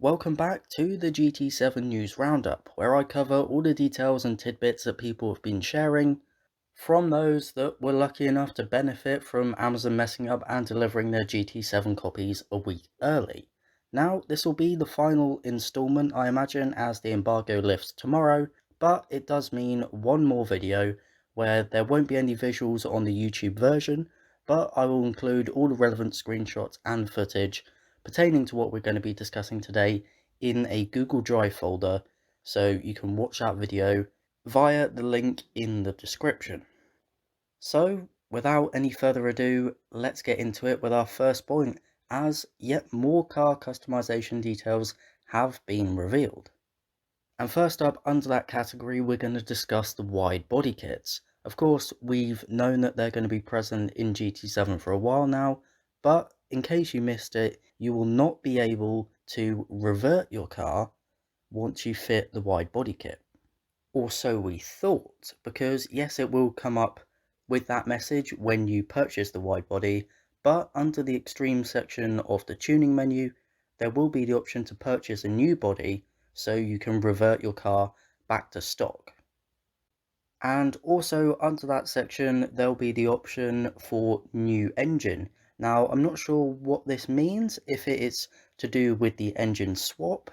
Welcome back to the GT7 News Roundup, where I cover all the details and tidbits that people have been sharing, from those that were lucky enough to benefit from Amazon messing up and delivering their GT7 copies a week early. Now, this will be the final installment, I imagine, as the embargo lifts tomorrow, but it does mean one more video where there won't be any visuals on the YouTube version, but I will include all the relevant screenshots and footage pertaining to what we're going to be discussing today in a Google Drive folder, so you can watch that video via the link in the description. So, without any further ado, let's get into it with our first point, as yet more car customization details have been revealed. And first up, under that category, we're going to discuss the wide body kits. Of course, we've known that they're going to be present in GT7 for a while now, but in case you missed it, you will not be able to revert your car once you fit the wide body kit. Or so we thought, because yes, it will come up with that message when you purchase the wide body, but under the extreme section of the tuning menu, there will be the option to purchase a new body so you can revert your car back to stock. And also under that section, there'll be the option for new engine. Now, I'm not sure what this means, if it is to do with the engine swap,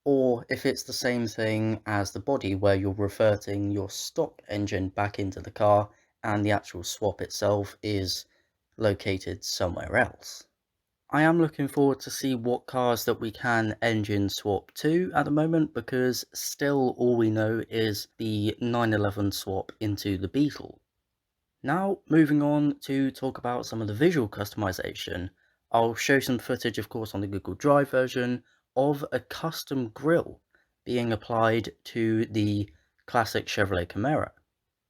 or if it's the same thing as the body where you're reverting your stock engine back into the car and the actual swap itself is located somewhere else. I am looking forward to see what cars that we can engine swap to at the moment, because still all we know is the 911 swap into the Beetle. Now, moving on to talk about some of the visual customization. I'll show some footage, of course, on the Google Drive version of a custom grille being applied to the classic Chevrolet Camaro.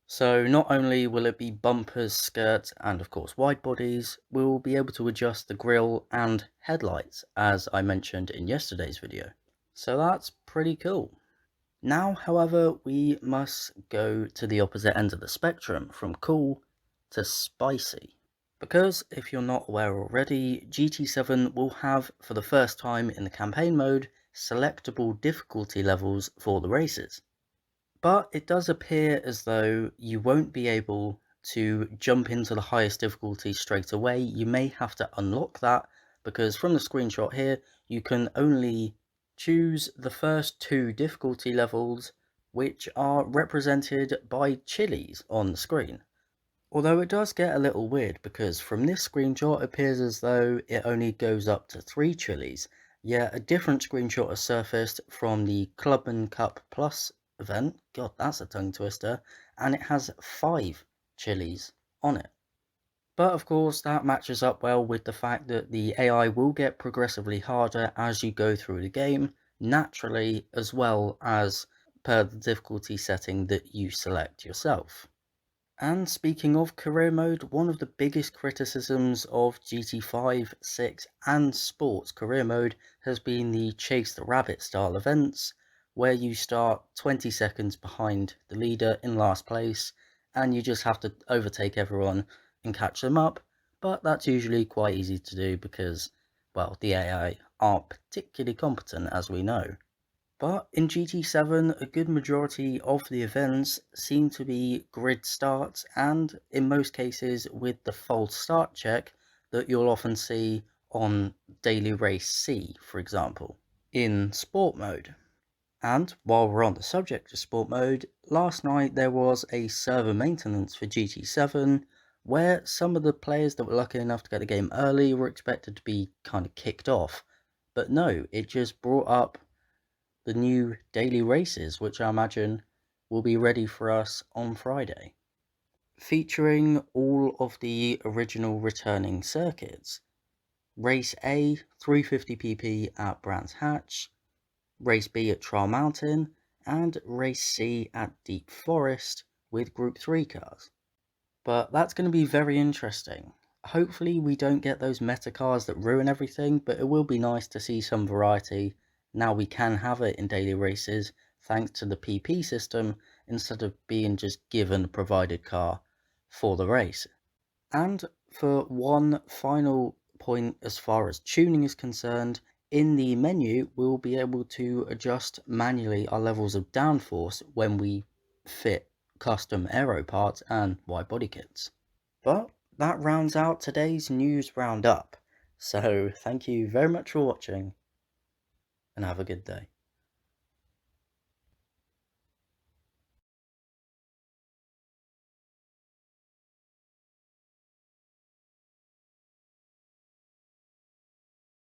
So not only will it be bumpers, skirts, and of course wide bodies, we'll be able to adjust the grille and headlights, as I mentioned in yesterday's video. So that's pretty cool. Now, however, we must go to the opposite end of the spectrum, from cool to spicy. Because, if you're not aware already, GT7 will have, for the first time in the campaign mode, selectable difficulty levels for the races. But it does appear as though you won't be able to jump into the highest difficulty straight away. You may have to unlock that, because from the screenshot here, you can only choose the first two difficulty levels, which are represented by chilies on the screen. Although it does get a little weird, because from this screenshot it appears as though it only goes up to 3 chilies, yet a different screenshot has surfaced from the Clubman Cup Plus event, god that's a tongue twister, and it has 5 chilies on it. But of course that matches up well with the fact that the AI will get progressively harder as you go through the game, naturally, as well as per the difficulty setting that you select yourself. And speaking of career mode, one of the biggest criticisms of GT5, 6 and Sports career mode has been the Chase the Rabbit style events, where you start 20 seconds behind the leader in last place, and you just have to overtake everyone and catch them up, but that's usually quite easy to do because, well, the AI aren't particularly competent, as we know. But in GT7, a good majority of the events seem to be grid starts, and in most cases with the false start check that you'll often see on Daily Race C, for example, in sport mode. And while we're on the subject of sport mode, last night there was a server maintenance for GT7 where some of the players that were lucky enough to get the game early were expected to be kind of kicked off. But no, it just brought up the new daily races, which I imagine will be ready for us on Friday, featuring all of the original returning circuits. Race A, 350pp at Brands Hatch, Race B at Trial Mountain, and Race C at Deep Forest with Group 3 cars. But that's going to be very interesting. Hopefully we don't get those meta cars that ruin everything, but it will be nice to see some variety. Now we can have it in daily races thanks to the PP system, instead of being just given a provided car for the race. And for one final point as far as tuning is concerned, In the menu, we'll be able to adjust manually our levels of downforce when we fit custom aero parts and wide body kits. But that rounds out today's news roundup. So thank you very much for watching and have a good day.